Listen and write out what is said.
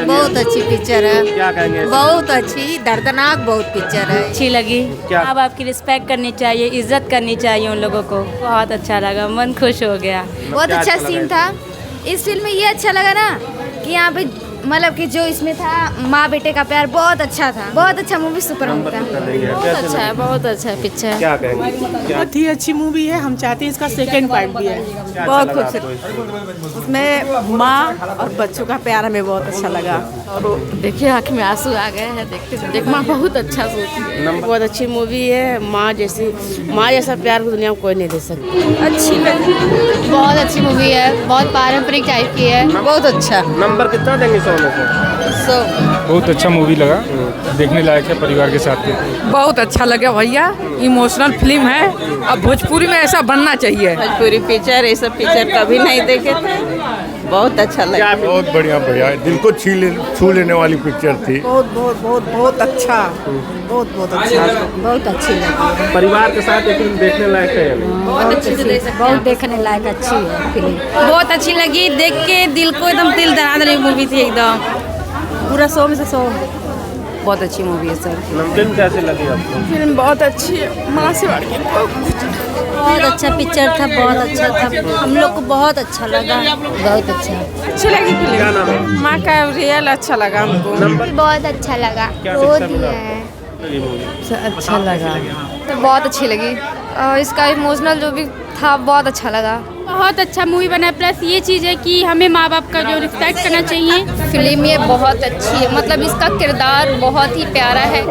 बहुत अच्छी पिक्चर है। क्या कहेंगे? बहुत अच्छी, दर्दनाक बहुत पिक्चर है। अच्छी लगी। क्या? माँ बाप की रिस्पेक्ट करनी चाहिए, इज्जत करनी चाहिए उन लोगों को। बहुत अच्छा लगा, मन खुश हो गया। बहुत क्या अच्छा अच्छा सीन लगा था। इस फिल्म में ये अच्छा लगा ना कि यहाँ पे मतलब कि जो इसमें था माँ बेटे का प्यार बहुत अच्छा था। बहुत अच्छा मूवी, सुपर मूवी था। बहुत अच्छा है पिक्चर। क्या कहेंगे? क्या बहुत ही अच्छी मूवी है। हम चाहते हैं इसका सेकंड पार्ट भी है। अच्छा बहुत लगा खुश आपको? उसमें माँ और बच्चों का प्यार हमें बहुत अच्छा लगा। और देखिए आँख में आंसू आ गए हैं देखते माँ बहुत अच्छा सोचती है। नंबर बहुत अच्छी मूवी है। माँ जैसा प्यार दुनिया में कोई नहीं दे सकता। अच्छी लगी। बहुत अच्छी मूवी है, बहुत पारंपरिक टाइप की है। बहुत अच्छा। नंबर कितना देंगे 100 में से? बहुत अच्छा मूवी लगा, देखने लायक है परिवार के साथ। बहुत अच्छा लगा भैया, इमोशनल फिल्म है। अब भोजपुरी में ऐसा बनना चाहिए। भोजपुरी पिक्चर, ये सब पिक्चर कभी नहीं देखे थे। बहुत अच्छा लगा। क्या बहुत बढ़िया भैया, दिल को छू लेने वाली पिक्चर थी। बहुत बहुत बहुत बहुत अच्छा। बहुत बहुत अच्छा। बहुत अच्छी लगी। परिवार के साथ ये फिल्म देखने लायक है या नहीं? बहुत देखने लायक अच्छी है फिल्म। बहुत अच्छी लगी, देख के दिल को एकदम दिल दहला देने मूवी थी एकदम। पूरा 100 में से 100। बहुत अच्छी मूवी है सर। फिल्म कैसी लगी आपको? फिल्म बहुत अच्छी है। माँ से बढ़ के बहुत अच्छा पिक्चर था, बहुत अच्छा था। हम लोग को बहुत अच्छा लगा। बहुत अच्छा। अच्छी लगी क्या फिल्म। नाम है? माँ का रियल अच्छा लगा हमको। नंबर बहुत अच्छा लगा। क्या रो शिक्षा मिला? दिया है। ये मूवी अच्छा लगा। तो बहुत अच्छी लगी। इसका इमोशनल जो भी था बहुत अच्छा लगा। बहुत अच्छा मूवी बना। प्लस ये चीज़ है कि हमें माँ बाप का जो रिस्पेक्ट करना चाहिए। फिल्म ये बहुत अच्छी है, मतलब इसका किरदार बहुत ही प्यारा है।